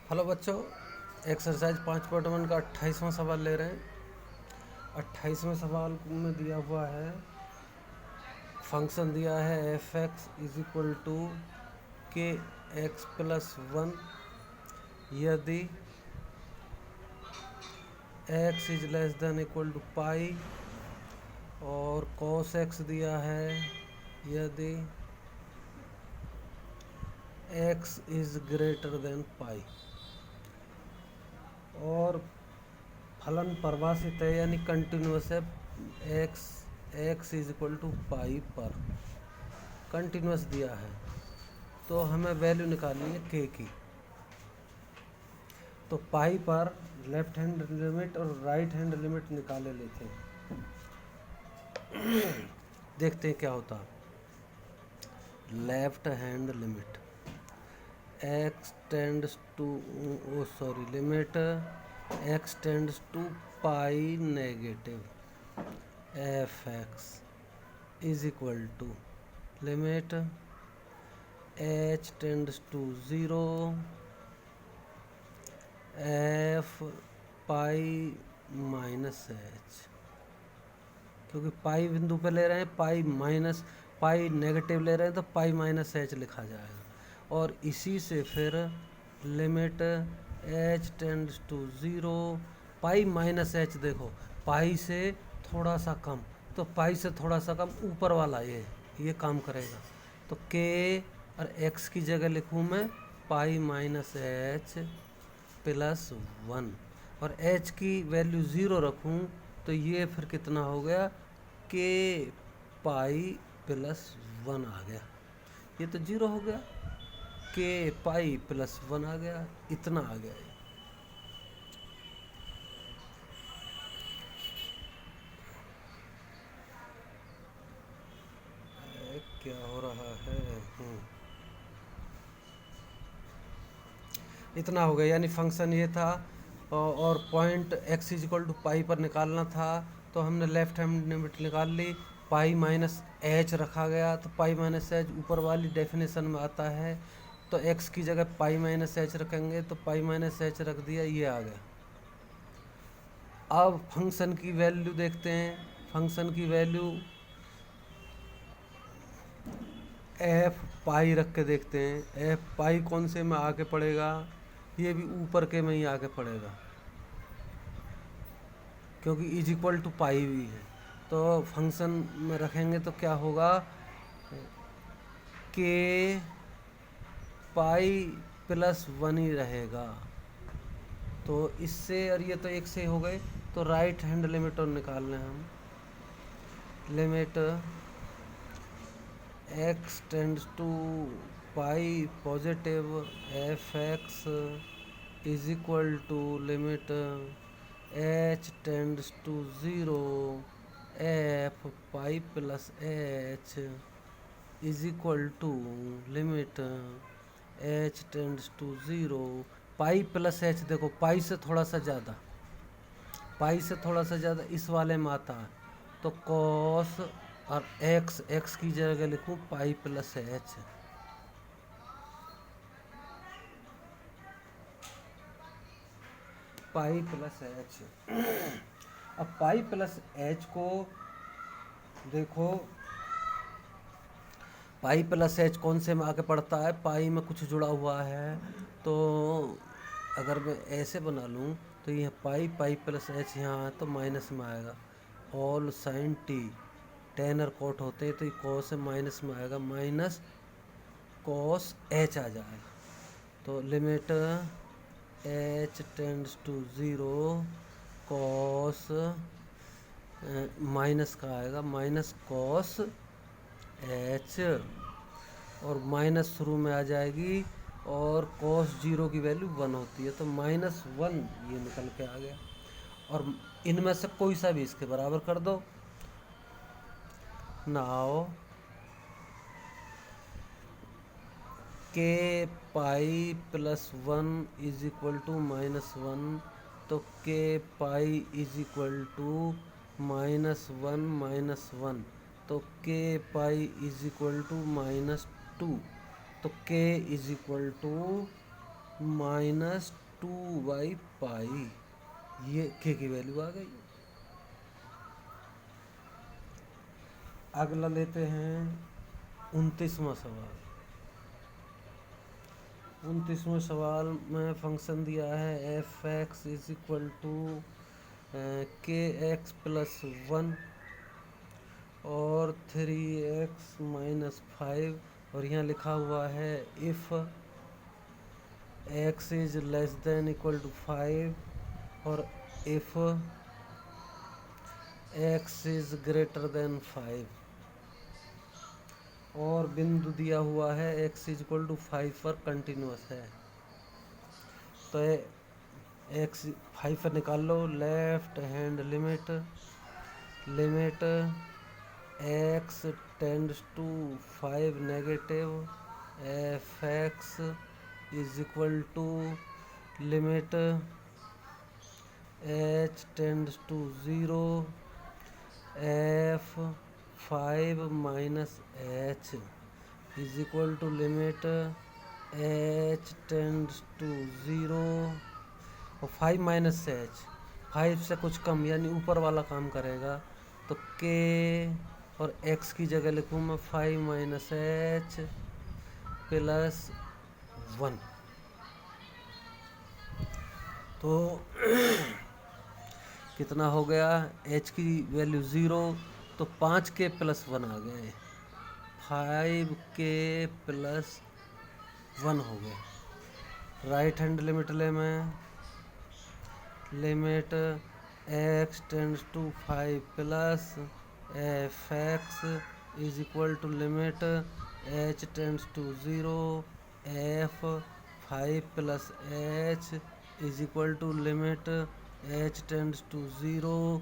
Hello बच्चों, exercise 5.1 का 28वां सवाल ले रहे हैं। 28वें सवाल में दिया हुआ है, फंक्शन दिया है f x is equal to k x plus one यदि x is less than equal to pi, और कॉस एक्स दिया है यदि x is greater than pi, और फलन परिभाषित है यानी कंटिन्यूस है x is equal to pi पर। कंटिन्यूस दिया है तो हमें वैल्यू निकालनी है के की। तो पाई पर लेफ्ट हैंड लिमिट और राइट हैंड लिमिट निकाले लेते हैं। देखते हैं क्या होता है। Left hand limit x tends to limit x tends to pi negative f x is equal to limit h tends to zero f pi minus h, क्योंकि पाई बिंदु पे ले रहे हैं, पाई नेगेटिव ले रहे हैं तो पाई माइनस एच लिखा जाएगा। और इसी से फिर limit h tends to zero pi minus h, देखो पाई से थोड़ा सा कम, तो पाई से थोड़ा सा कम ऊपर वाला ये काम करेगा। तो के और एक्स की जगह लिखूँ मैं पाई माइनस एच प्लस वन, और एच की वैल्यू ज़ीरो रखूँ तो ये फिर कितना हो गया, के पाई प्लस वन आ गया। ये तो जीरो हो गया, के पाई प्लस वन आ गया, इतना आ गया। क्या हो रहा है? इतना हो गया, यानी फंक्शन ये था और point x is equal to pi पर निकालना था। तो हमने लेफ्ट हैंड लिमिट निकाल ली, पाई माइनस एच रखा गया, तो पाई माइनस एच ऊपर वाली डेफिनेशन में आता है, तो एक्स की जगह पाई माइनस एच रखेंगे, तो पाई माइनस एच रख दिया, ये आ गया। अब फंक्शन की वैल्यू देखते हैं। फंक्शन की वैल्यू एफ पाई रख के देखते हैं। एफ पाई कौन से में आके पड़ेगा, ये भी ऊपर के में ही आके पड़ेगा, क्योंकि इज इक्वल टू पाई भी है। तो फंक्शन में रखेंगे तो क्या होगा, के पाई प्लस वन ही रहेगा। तो इससे और ये तो एक से हो गए, तो राइट हैंड लिमिट और निकाल लें हम। Limit x tends to pi positive F x is equal to limit h tends to zero f pi plus H is equal to limit h tends to zero pi plus h. देखो pi से थोड़ा सा ज़्यादा, पाई से थोड़ा सा ज़्यादा इस वाले में आता है, तो कॉस और एक्स की जगह लिखूँ पाई प्लस एच। पाई प्लस एच। अब पाई प्लस एच को देखो, पाई प्लस एच कौन से में आके पड़ता है, पाई में कुछ जुड़ा हुआ है। तो अगर मैं ऐसे बना लूँ तो यह पाई प्लस एच यहाँ है तो माइनस में आएगा। ऑल साइन टी टेन और कोट होते हैं, तो ये कॉस से माइनस में आएगा, माइनस कॉस एच आ जाएगा। तो limit h tends to zero cos minus का आएगा, माइनस कॉस एच, और माइनस शुरू में आ जाएगी, और कॉस जीरो की वैल्यू वन होती है, तो माइनस वन ये निकल के आ गया। और इनमें से कोई सा भी इसके बराबर कर दो। Now k pi plus one is equal to minus one, तो k pi is equal to minus one, तो k pi is equal to minus two, तो के इज इक्वल टू -2/पाई, ये के की वैल्यू आ गई। अगला लेते हैं 29वां सवाल। 29वें सवाल में फंक्शन दिया है f x is equal to k x plus 1 और 3x-5, और यहाँ लिखा हुआ है if x is less than equal to 5 और if x is greater than 5, और बिंदु दिया हुआ है x इज इक्वल टू 5 पर कंटिन्यूस है। तो x 5 पर निकाल लो। Left hand limit x tends to 5 negative f x is equal to limit h tends to 0 f 5 minus h is equal to limit h tends to 0 और 5 minus h 5 से कुछ कम यानी ऊपर वाला काम करेगा। तो k और x की जगह लिखूँ मैं 5 माइनस h प्लस 1। तो कितना हो गया, h की वैल्यू 0, तो 5k प्लस 1 आ गए, 5k प्लस 1 हो गया। राइट हैंड लिमिट ले मैं limit x tends to 5 plus f x is equal to limit h tends to 0 f 5 plus h is equal to limit h tends to 0।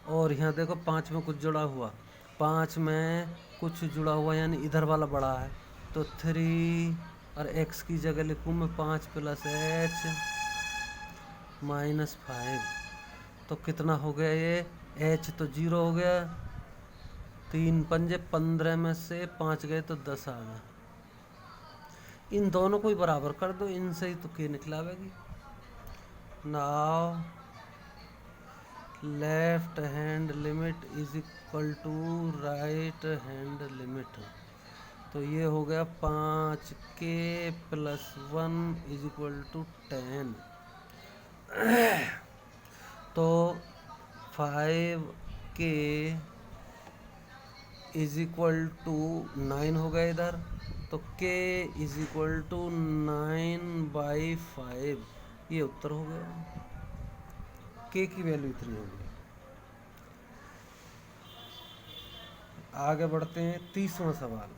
और यहाँ देखो 5 में कुछ जुड़ा हुआ, 5 में कुछ जुड़ा हुआ यानी इधर वाला बड़ा है, तो 3 और x की जगह लिखूँ मैं 5 प्लस h माइनस 5। तो कितना हो गया ये, h तो 0 हो गया, 3 पंजे 15 में से 5 गए तो 10 आ गए। इन दोनों को ही बराबर कर दो, इनसे ही तो k निकलावेगी। Now left hand limit is equal to right hand limit. तो ये हो गया 5k plus 1 is equal to 10। तो 5k इज इक्वल टू 9 हो गया इधर, तो k इज इक्वल टू 9/5, ये उत्तर हो गया। k की वैल्यू इतनी हो गई। आगे बढ़ते हैं 30वां सवाल।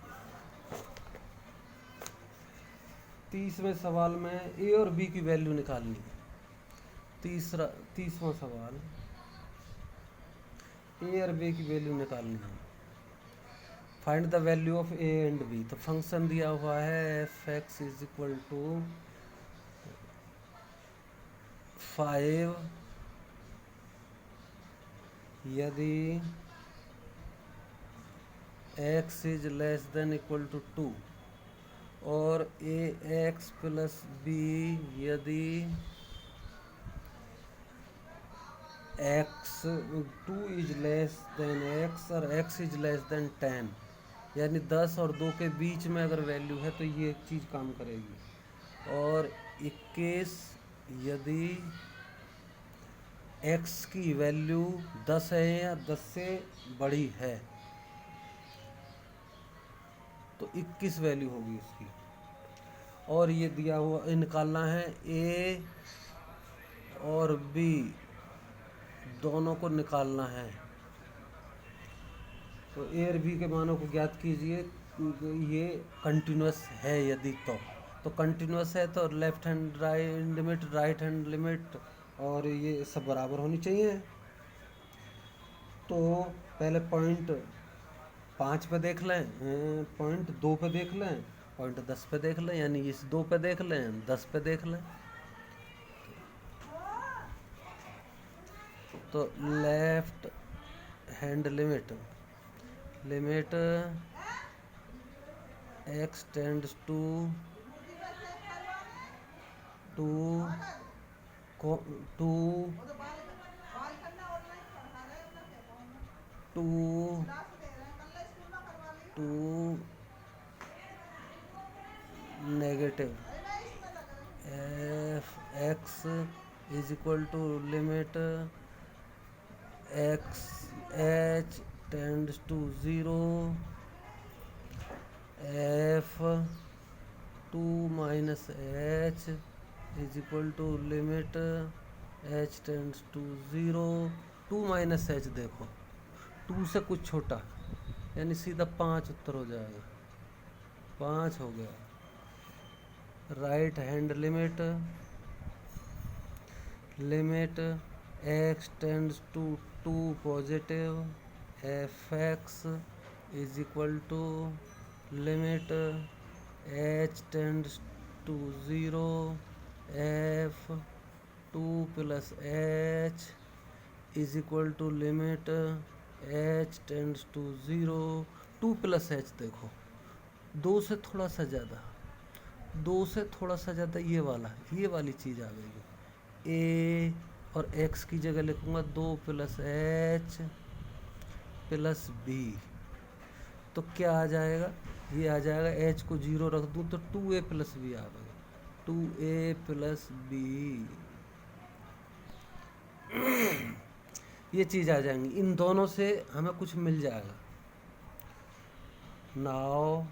30वें सवाल में a और b की वैल्यू निकालनी है। 30वां सवाल, a और b की वैल्यू निकालनी है। Find the value of a and b। तो फंक्शन दिया हुआ है f x is equal to 5 यदि x is less than equal to 2 और ax प्लस b यदि x 2 is less than x और x इज लेस देन 10, यानी 10 और 2 के बीच में अगर वैल्यू है तो ये एक चीज़ काम करेगी। और 21 यदि x की वैल्यू 10 है या 10 से बड़ी है तो 21 वैल्यू होगी इसकी। और ये दिया हुआ निकालना है a और b दोनों को निकालना है। तो a और b के मानों को ज्ञात कीजिए। ये कंटिन्यूस है यदि तो कंटिन्यूस है तो left hand right limit right hand limit और ये सब बराबर होनी चाहिए। तो पहले पॉइंट 5 पे देख लें, पॉइंट 2 पे देख लें, पॉइंट 10 पे देख लें, यानी इस 2 पे देख लें, 10 पे देख लें। तो left hand limit x tends to two two two two negative f x is equal to limit x h tends to zero f two minus h is equal to limit h tends to zero. Two minus h देखो, two से कुछ छोटा, यानी सीधा 5 उत्तर हो जाएगा। 5 हो गया। Right hand limit limit x tends to 2 positive F x is equal to limit h tends to 0 f 2 plus H is equal to limit h tends to 0। 2 plus h देखो, 2 से थोड़ा सा ज़्यादा, 2 से थोड़ा सा ज़्यादा ये वाली चीज़ आ गई। ए और एक्स की जगह लिखूँगा 2 प्लस एच प्लस बी, तो क्या आ जाएगा? ये आ जाएगा, एच को 0 रख दूँ तो 2a प्लस बी आ गया, 2a प्लस बी। ये चीज़ आ जाएंगी, इन दोनों से हमें कुछ मिल जाएगा। नाउ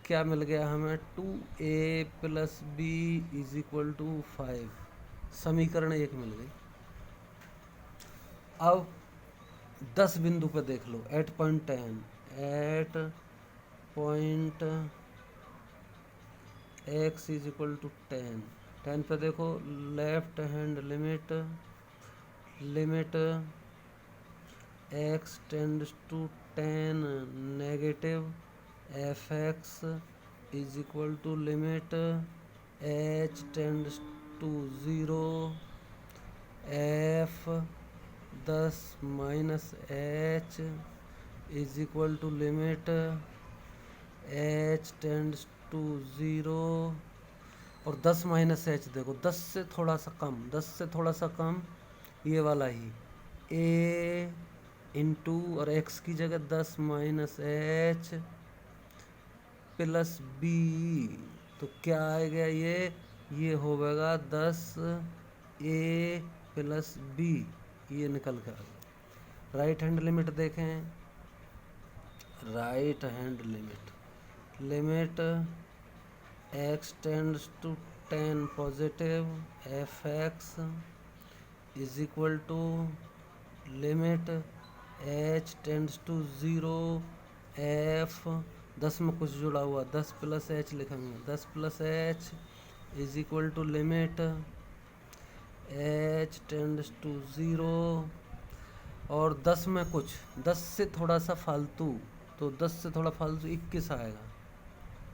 क्या मिल गया हमें? 2a plus b is equal to 5। समीकरण 1 मिल गई। अब 10 बिंदु पर देख लो, at point 10 is equal to 10 पे देखो, left hand limit x tends to 10 negative f x is equal to limit h tends to 0 f 10 minus h is equal to limit h tends to 0। और 10 minus h देखो, 10 से थोड़ा सा कम, 10 से थोड़ा सा कम, ये वाला ही ए इंटू और एक्स की जगह 10 माइनस एच प्लस बी, तो क्या आएगा? ये हो गया 10 ए प्लस बी, ये निकल कर आ गया। राइट हैंड लिमिट देखें, right hand limit x tends to 10 positive F x is equal to limit h tends to 0 f 10 में कुछ जुड़ा हुआ, 10 प्लस एच लिखेंगे, 10 plus H is equal to limit h tends to 0। और 10 में कुछ, 10 से थोड़ा सा फालतू, तो 10 से थोड़ा फालतू 21 आएगा,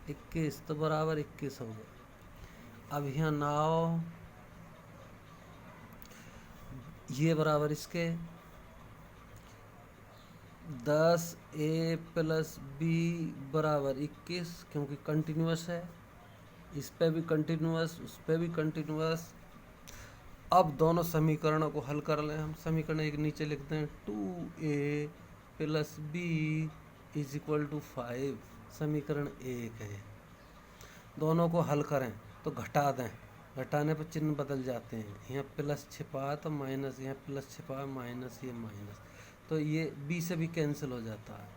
21 तो बराबर 21 हो गया। अब यहाँ नाव ये बराबर इसके 10 ए प्लस बी बराबर 21, क्योंकि कंटिन्यूस है, इस पे भी कंटिन्यूस, उस पे भी कंटिन्यूस। अब दोनों समीकरणों को हल कर लें हम। समीकरण एक नीचे लिखते हैं, 2a plus b is equal to 5, समीकरण 1 है। दोनों को हल करें तो घटा दें, घटाने पर चिन्ह बदल जाते हैं, यहाँ प्लस छिपा तो माइनस, यहाँ प्लस छिपा माइनस, ये माइनस, तो ये बी से भी कैंसिल हो जाता है,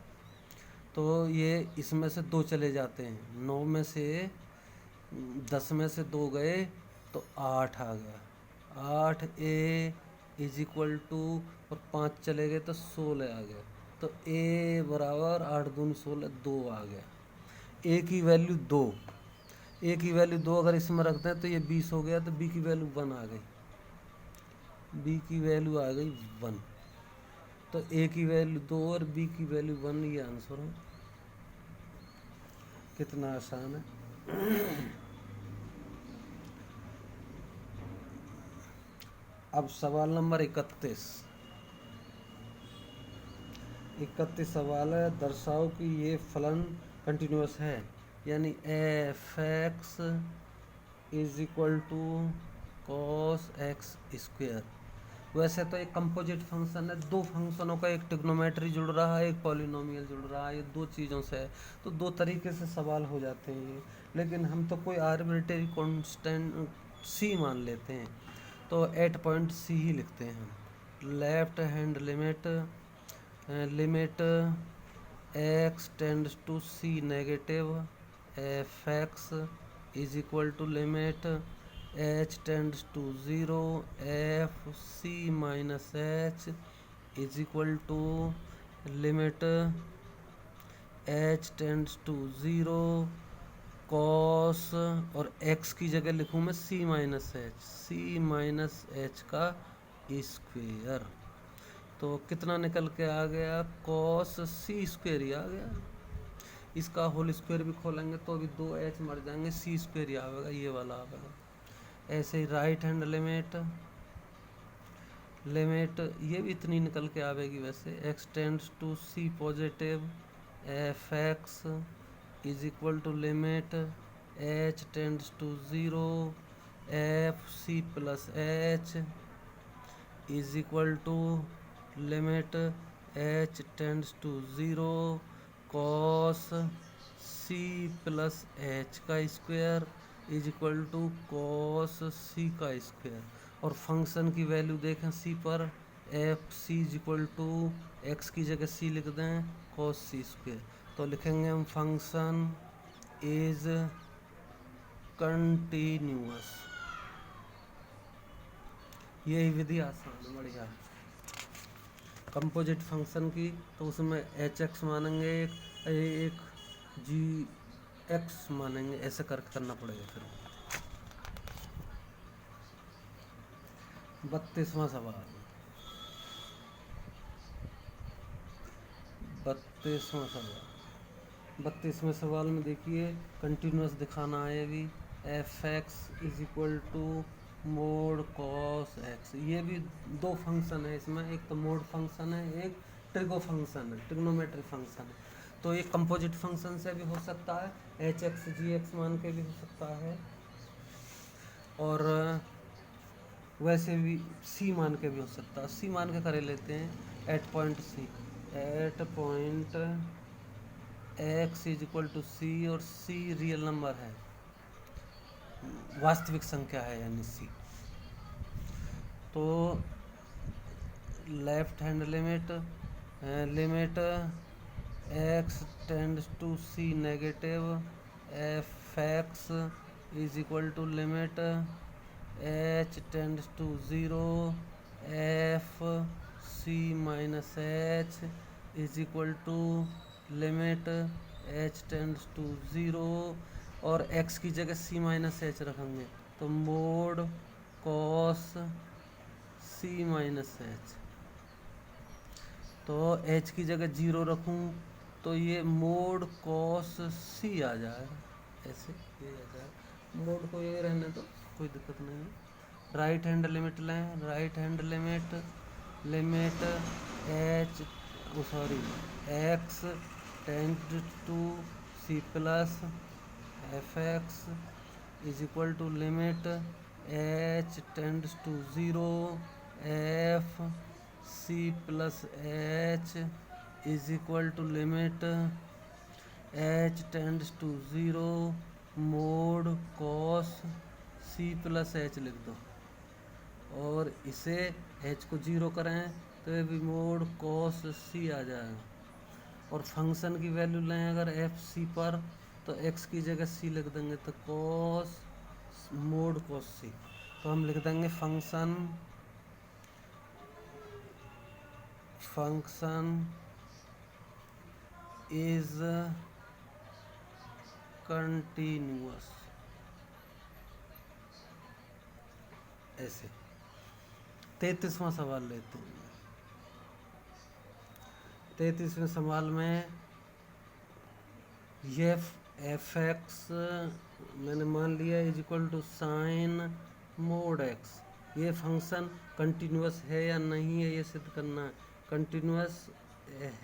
तो ये इसमें से 2 चले जाते हैं, 9 में से 10 में से 2 गए तो 8 आ गया, 8a इज इक्वल टू, और 5 चले गए तो 16 आ गया, तो a बराबर 8 दूनी 16, 2 आ गया। a की वैल्यू 2, a की वैल्यू 2 अगर इसमें रखते हैं तो ये 20 हो गया, तो b की वैल्यू 1 आ गई, b की वैल्यू आ गई 1, तो a की वैल्यू 2 और b की वैल्यू 1, ये आंसर है। कितना आसान है। अब सवाल नंबर 31 सवाल है, दर्शाओ कि ये फलन कंटिन्यूस है, यानी f x is equal to cos x square. वैसे तो एक कंपोजिट फंक्शन है, दो फंक्शनों का, एक ट्रिग्नोमेट्री जुड़ रहा है, एक पॉलिनोमियल जुड़ रहा है, ये दो चीज़ों से है, तो दो तरीके से सवाल हो जाते हैं ये। लेकिन हम तो कोई आर्बिट्रेरी कांस्टेंट सी मान लेते हैं, तो एट पॉइंट सी ही लिखते हैं हम। Left hand limit limit x tends to c negative f x is equal to limit h tends to zero F c minus h is equal to limit h tends to zero cos, और x की जगह लिखूँ मैं c minus h का square. तो कितना निकल के आ गया, कॉस सी स्क्वेयर ही आ गया। इसका होल स्क्वायर भी खोलेंगे तो भी दो एच मर जाएंगे, सी स्क्वेयर ही आएगा, ये वाला आएगा। ऐसे ही राइट हैंड लिमिट ये भी इतनी निकल के आवेगी वैसे, x tends to c positive F x is equal to limit h tends to zero F C plus H is equal to limit h tends to zero cos c plus h का square is equal to cos c का square. और function की value देखें c पर, f c is equal to x की जगह सी लिख दें कॉस सी स्क्वायर, तो लिखेंगे हम फंक्शन इज कंटिन्यूअस। यही विधि आसान है, बढ़िया। कंपोजिट फंक्शन की तो उसमें एच एक्स मानेंगे एक जी एक्स मानेंगे, ऐसे करके करना पड़ेगा। फिर 32वां सवाल, 32वें सवाल में देखिए कंटिन्यूअस दिखाना है। ये भी f x is equal to mod cos x, ये भी दो फंक्शन है इसमें, एक तो मोड फंक्शन है, एक ट्रिगो फंक्शन है, ट्रिग्नोमेट्री फंक्शन है। तो ये कंपोजिट फंक्शन से भी हो सकता है, एच एक्स जी एक्स मान के भी हो सकता है, और वैसे भी सी मान के भी हो सकता है। सी मान के करे लेते हैं, at point c, at point x is equal to c, और सी रियल नंबर है, वास्तविक संख्या है यानी सी। तो left hand limit x tends to c negative f x is equal to limit h tends to zero F c minus h is equal to limit h tends to zero, और x की जगह c minus h रखेंगे तो mod cos c minus h. तो h की जगह 0 रखूँ तो ये मोड कॉस सी आ जाएगा, ऐसे ये आ जाएगा। मोड को ये रहने तो कोई दिक्कत नहीं है। राइट हैंड लिमिट लें, right hand limit h x tend to c plus f x is equal to limit h tends to zero F C plus H is equal to limit h tends to zero mod cos c plus H लिख दो, और इसे H को 0 करें तो ये भी mode cos सी आ जाएगा। और फंक्शन की वैल्यू लें अगर एफ सी पर, तो एक्स की जगह सी लिख देंगे तो कॉस मोड कॉस सी, तो हम लिख देंगे फंक्शन इज कंटिन्यूअस, ऐसे। 33वां सवाल लेते हैं। 33वें सवाल में ये एफ एक्स मैंने मान लिया is equal to sine mod x, ये फंक्शन कंटिन्यूअस है या नहीं है ये सिद्ध करना है, कंटिन्यूअस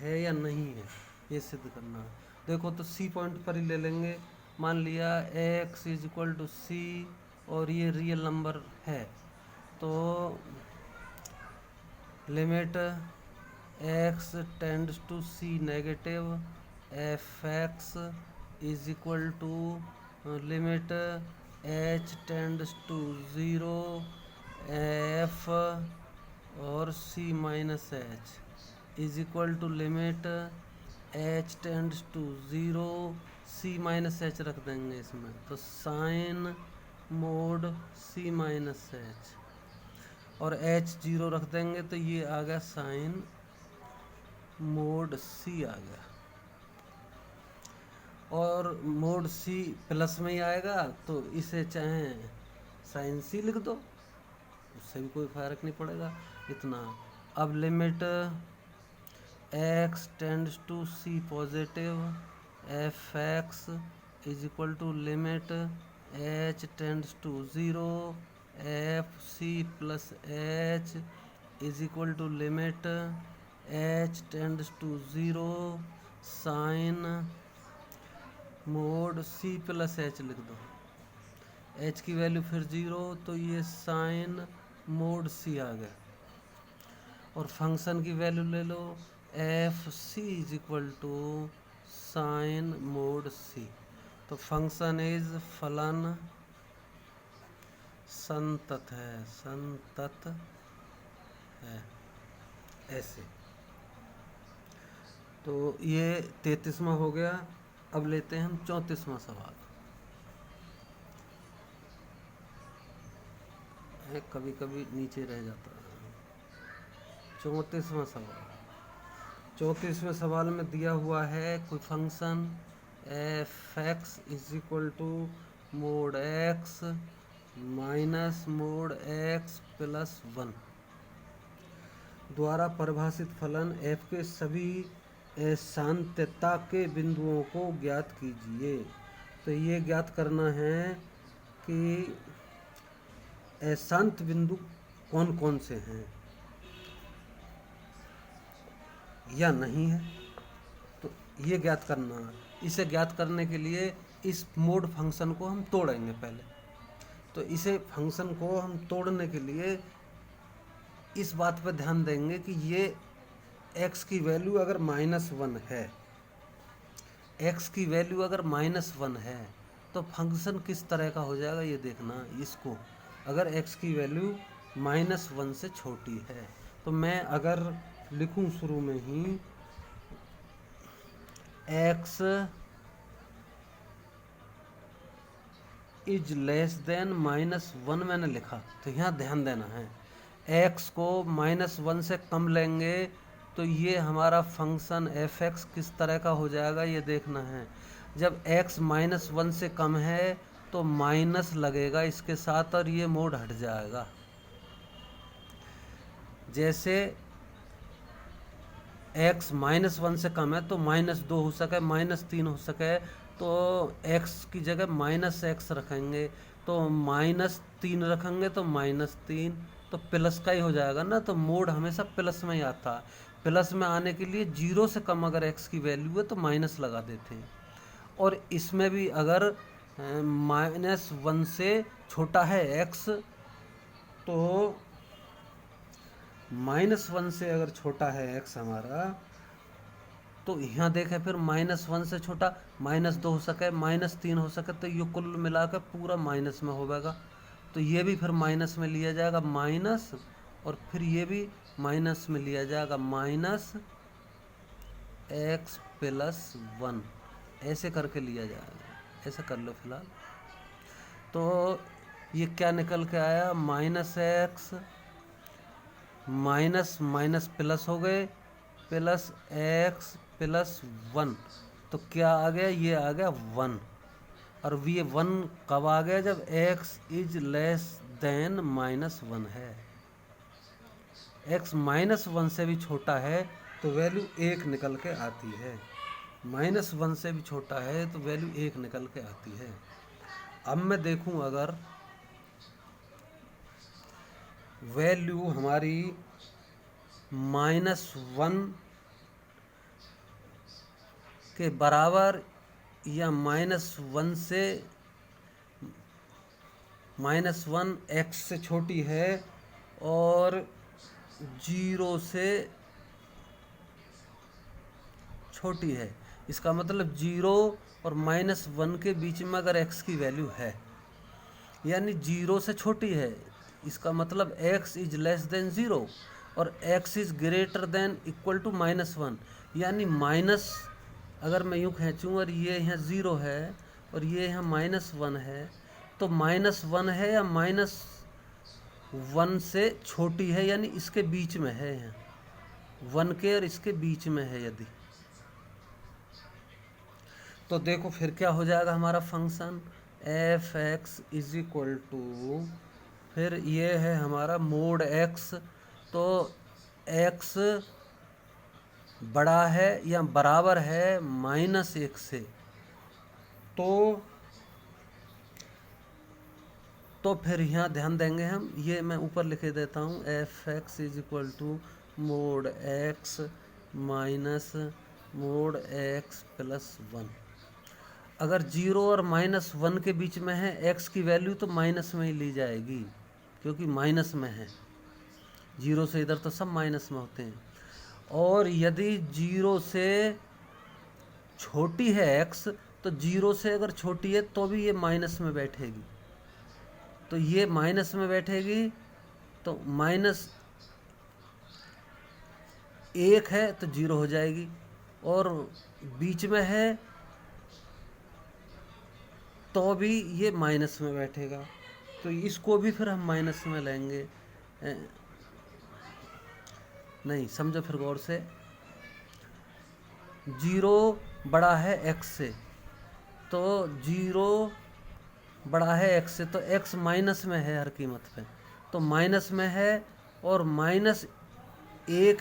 है या नहीं है ये सिद्ध करना है। देखो तो सी पॉइंट पर ही ले लेंगे, मान लिया x is equal to c और ये रियल नंबर है, तो limit x tends to c negative f x is equal to limit h tends to zero f और c minus h is equal to limit h tends to zero c minus h रख देंगे इसमें, तो sine mod c minus h और h zero रख देंगे, तो ये आ गया साइन मोड c आ गया। और मोड c प्लस में ही आएगा, तो इसे चाहे साइन c लिख दो, उससे भी कोई फर्क नहीं पड़ेगा इतना। अब limit x tends to c positive F x is equal to limit h tends to zero F C plus H is equal to limit h tends to zero sine mod c plus H लिख दो, h की value फिर zero, तो ये sign mod c आ गया। और function की value ले लो, f c is equal to sine mod c, तो फंक्शन इज फलन संतत है ऐसे। तो ये 33वां हो गया। अब लेते हैं हम 34वां सवाल। कभी कभी नीचे रह जाता है। 34वां सवाल। 34वें सवाल में दिया हुआ है कोई function f x is equal to mod x minus mod x plus 1 द्वारा परिभाषित फलन f के सभी शांतता के बिंदुओं को ज्ञात कीजिए। तो ये ज्ञात करना है कि शांत बिंदु कौन कौन से हैं या नहीं है, तो ये ज्ञात करना है। इसे ज्ञात करने के लिए इस मोड फंक्शन को हम तोड़ेंगे पहले। तो इसे फंक्शन को हम तोड़ने के लिए इस बात पर ध्यान देंगे कि ये x की वैल्यू अगर -1 है, x की वैल्यू अगर -1 है तो फंक्शन किस तरह का हो जाएगा ये देखना। इसको अगर x की वैल्यू -1 से छोटी है, तो मैं अगर लिखूं शुरू में ही x इज लेस देन -1 मैंने लिखा, तो यहाँ ध्यान देना है x को -1 से कम लेंगे तो ये हमारा फंक्शन एफ एक्स किस तरह का हो जाएगा ये देखना है। जब x -1 से कम है तो माइनस लगेगा इसके साथ और ये मोड हट जाएगा। जैसे x -1 से कम है तो -2 हो सके, -3 हो सके, तो x की जगह -x रखेंगे, तो -3 रखेंगे तो -3, तो प्लस का ही हो जाएगा ना। तो मोड हमेशा प्लस में ही आता है। प्लस में आने के लिए 0 से कम अगर x की वैल्यू है तो माइनस लगा देते हैं। और इसमें भी अगर -1 से छोटा है x, तो -1 से अगर छोटा है x हमारा, तो यहाँ देखें फिर -1 से छोटा -2 हो सके, -3 हो सके, तो ये कुल मिलाकर पूरा माइनस में होगा। तो ये भी फिर माइनस में लिया जाएगा माइनस, और फिर ये भी माइनस में लिया जाएगा -x प्लस 1, ऐसे करके लिया जाएगा। ऐसा कर लो फिलहाल। तो ये क्या निकल के आया, -x माइनस माइनस प्लस हो गए, प्लस x प्लस 1, तो क्या आ गया, ये आ गया 1। और ये 1 कब आ गया, जब x इज लेस देन -1 है। x -1 से भी छोटा है तो वैल्यू 1 निकल के आती है, -1 से भी छोटा है तो वैल्यू 1 निकल के आती है। अब मैं देखूं अगर वैल्यू हमारी -1 के बराबर या -1 से -1 x से छोटी है और 0 से छोटी है। इसका मतलब 0 और -1 के बीच में अगर x की वैल्यू है, यानी 0 से छोटी है, इसका मतलब x इज लेस देन 0 और x is greater than equal to -1, यानी माइनस, अगर मैं यूँ खींचूँ और ये यहाँ 0 है और ये यहाँ -1 है, तो -1 है या -1 से छोटी है, यानी इसके बीच में है, यहाँ 1 के और इसके बीच में है यदि, तो देखो फिर क्या हो जाएगा हमारा function f x is equal to, फिर ये है हमारा मोड एक्स, तो एक्स बड़ा है या बराबर है -1 से, तो फिर यहाँ ध्यान देंगे हम, ये मैं ऊपर लिखे देता हूँ, f x is equal to mod x minus mod x plus 1। अगर 0 और -1 के बीच में है x की वैल्यू, तो माइनस में ही ली जाएगी, क्योंकि माइनस में है, 0 से इधर तो सब माइनस में होते हैं। और यदि 0 से छोटी है x, तो 0 से अगर छोटी है तो भी ये माइनस में बैठेगी, तो ये माइनस में बैठेगी, तो -1 है तो 0 हो जाएगी, और बीच में है तो भी ये माइनस में बैठेगा, तो इसको भी फिर हम माइनस में लेंगे। नहीं, समझो फिर गौर से, 0 बड़ा है x से, तो 0 बड़ा है x से, तो x माइनस में है हर कीमत पे, तो माइनस में है, और -1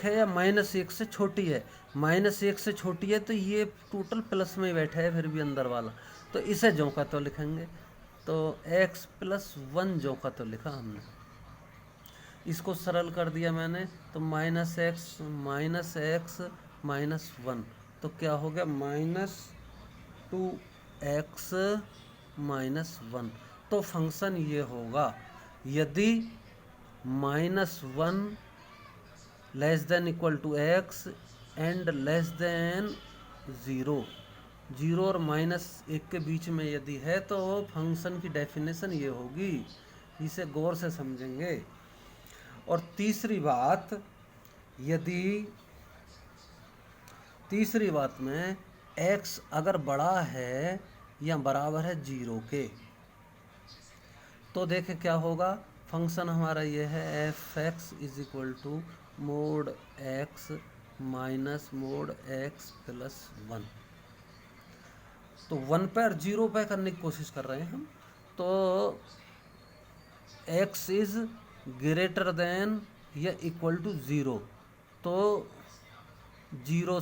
है या -1 से छोटी है, -1 से छोटी है तो ये टोटल प्लस में ही बैठा है फिर भी अंदर वाला, तो इसे जो का तो लिखेंगे, तो x प्लस 1 जो का तो लिखा हमने, इसको सरल कर दिया मैंने, तो -x माइनस 1, तो क्या हो गया -2x माइनस 1। तो फंक्शन ये होगा, यदि -1 less than equal to x and less than 0, 0 और -1 के बीच में यदि है, तो फंक्शन की डेफिनेशन ये होगी, इसे गौर से समझेंगे। और तीसरी बात में x अगर बड़ा है या बराबर है 0 के, तो देखें क्या होगा, फंक्शन हमारा ये है f x is equal to mod x minus mod x plus 1। तो 1 पे और 0 पे करने की कोशिश कर रहे हैं हम, तो x इज ग्रेटर देन या इक्वल टू 0, तो 0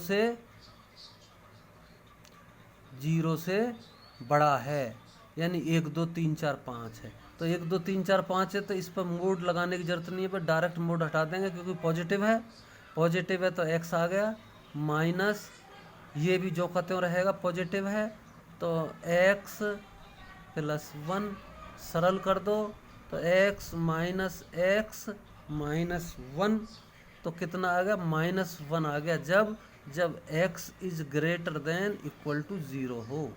से बड़ा है, यानी 1 2 3 4 5 है, तो 1 2 3 4 5 है, तो इस पर मोड लगाने की जरूरत नहीं है, पर डायरेक्ट मोड हटा देंगे क्योंकि पॉजिटिव है तो x आ गया, माइनस ये भी जो का त्यों रहेगा, पॉजिटिव है, तो x प्लस 1, सरल कर दो, तो x माइनस 1, तो कितना आ गया, -1 आ गया, जब x is greater than equal to 0 हो।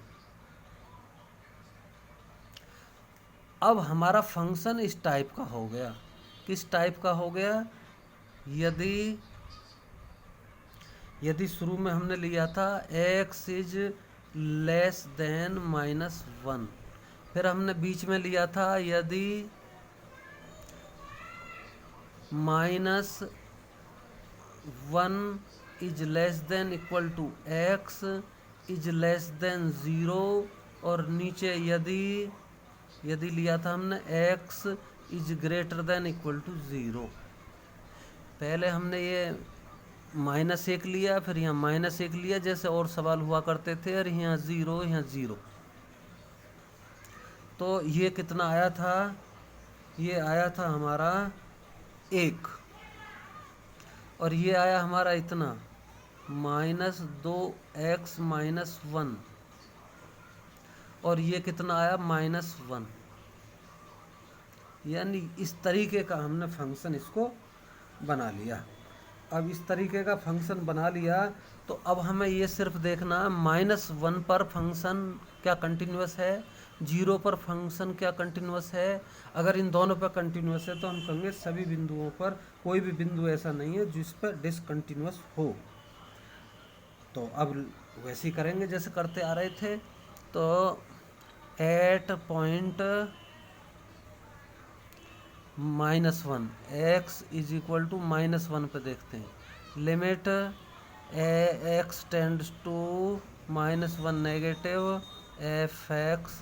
अब हमारा फंक्शन इस टाइप का हो गया, किस टाइप का हो गया, यदि शुरू में हमने लिया था x इज लेस देन -1, फिर हमने बीच में लिया था यदि -1 is less than equal to x is less than 0, और नीचे यदि लिया था हमने x is greater than equal to 0। पहले हमने ये -1 लिया, फिर यहाँ -1 लिया, जैसे और सवाल हुआ करते थे, और यहाँ 0, तो ये कितना आया था, ये आया था हमारा 1, और ये आया हमारा इतना -2x माइनस 1, और ये कितना आया -1। यानी इस तरीके का हमने फंक्शन इसको बना लिया। अब इस तरीके का फंक्शन बना लिया तो अब हमें ये सिर्फ देखना -1 पर फंक्शन क्या कंटिन्यूस है, 0 पर फंक्शन क्या कंटिन्यूस है। अगर इन दोनों पर कंटिन्यूस है तो हम कहेंगे सभी बिंदुओं पर कोई भी बिंदु ऐसा नहीं है जिस पर डिसकंटिन्यूस हो। तो अब वैसे ही करेंगे जैसे करते आ रहे थे। तो at point -1 x is equal to -1 पे देखते हैं। Limit x tends to -1 negative f x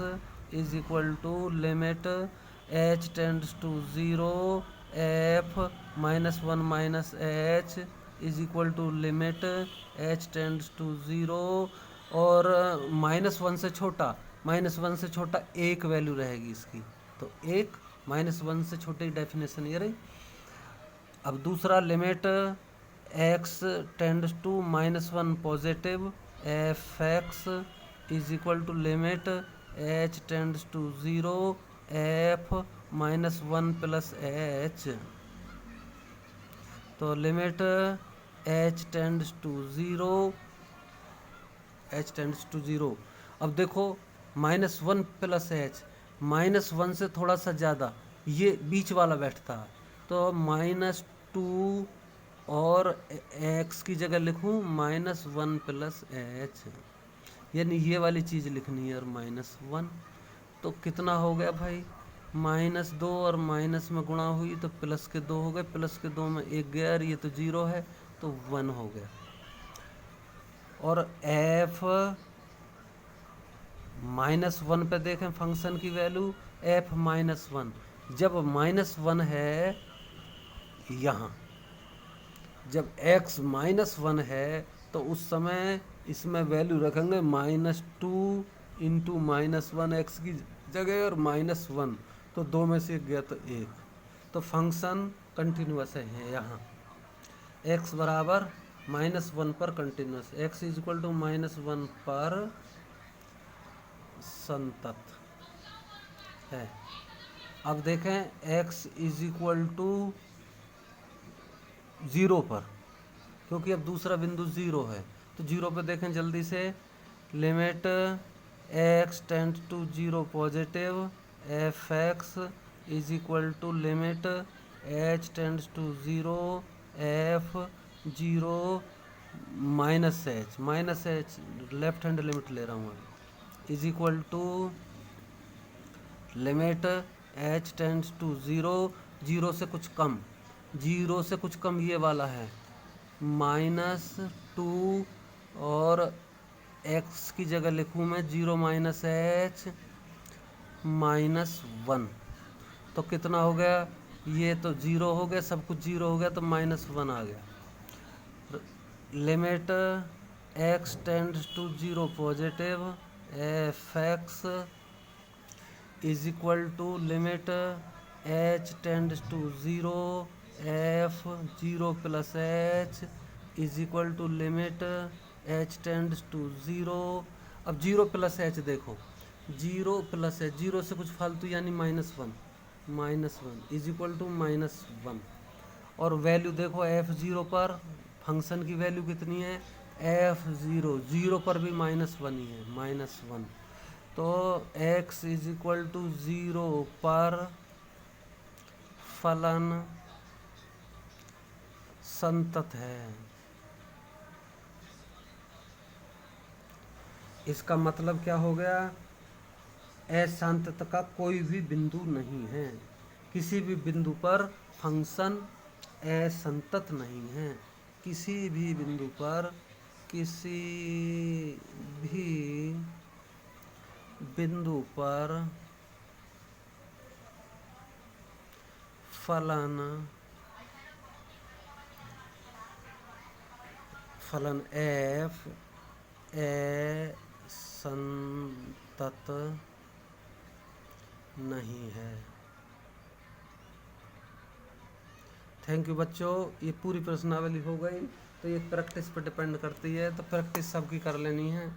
is equal to limit h tends to 0 f -1 -h is equal to limit h tends to 0 और -1 से छोटा, -1 से छोटा एक वैल्यू रहेगी इसकी, तो एक -1 से छोटे की डेफिनेशन ये रही। अब दूसरा limit x tends to -1 positive F x is equal to limit h tends to 0 f -1 plus h। तो limit h tends to 0, h tends to 0। अब देखो -1 प्लस h, -1 से थोड़ा सा ज़्यादा, ये बीच वाला बैठता है तो -2 और x की जगह लिखूँ -1 प्लस h, यानी ये वाली चीज़ लिखनी है और -1। तो कितना हो गया भाई, -2 और माइनस में गुणा हुई तो प्लस के 2 हो गए, प्लस के 2 में 1 गया और ये तो 0 है तो 1 हो गया। और f -1 पे देखें फंक्शन की वैल्यू f -1, जब -1 है यहाँ, जब x -1 है तो उस समय इसमें वैल्यू रखेंगे -2 इंटू -1 x की जगह और -1, तो 2 में से गया तो 1, तो फंक्शन कंटिन्यूस है यहाँ। x बराबर -1 पर continuous, x is equal to -1 पर संतत है। अब देखें x इज इक्वल टू 0 पर, क्योंकि अब दूसरा बिंदु 0 है तो 0 पे देखें जल्दी से। Limit x tends to 0 positive F x is equal to limit h tends to 0 F 0 -h left hand limit ले रहा हूँ is equal to limit h tends to 0, 0 से कुछ कम, 0 से कुछ कम ये वाला है -2 और x की जगह लिखूँ मैं 0 -h -1, तो कितना हो गया, ये तो 0 हो गया, सब कुछ 0 हो गया तो -1 आ गया। Limit x tends to 0 positive F x is equal to limit h tends to 0 F 0 plus h is equal to limit h tends to 0। अब 0 प्लस h देखो, 0 प्लस h, 0 से कुछ फालतू यानी -1 इज इक्वल टू -1। और value देखो f0 पर function की वैल्यू कितनी है, f0 0 पर भी -1 ही है, -1। तो x इज इक्वल टू 0 पर फलन संतत है। इसका मतलब क्या हो गया, असंतत का कोई भी बिंदु नहीं है, किसी भी बिंदु पर फंक्शन असंतत नहीं है, किसी भी बिंदु पर, किसी भी बिंदु पर फलन f असंतत नहीं है। थैंक यू बच्चों, ये पूरी प्रश्नावली हो गई। तो ये प्रैक्टिस पर डिपेंड करती है, तो प्रैक्टिस सबकी कर लेनी है।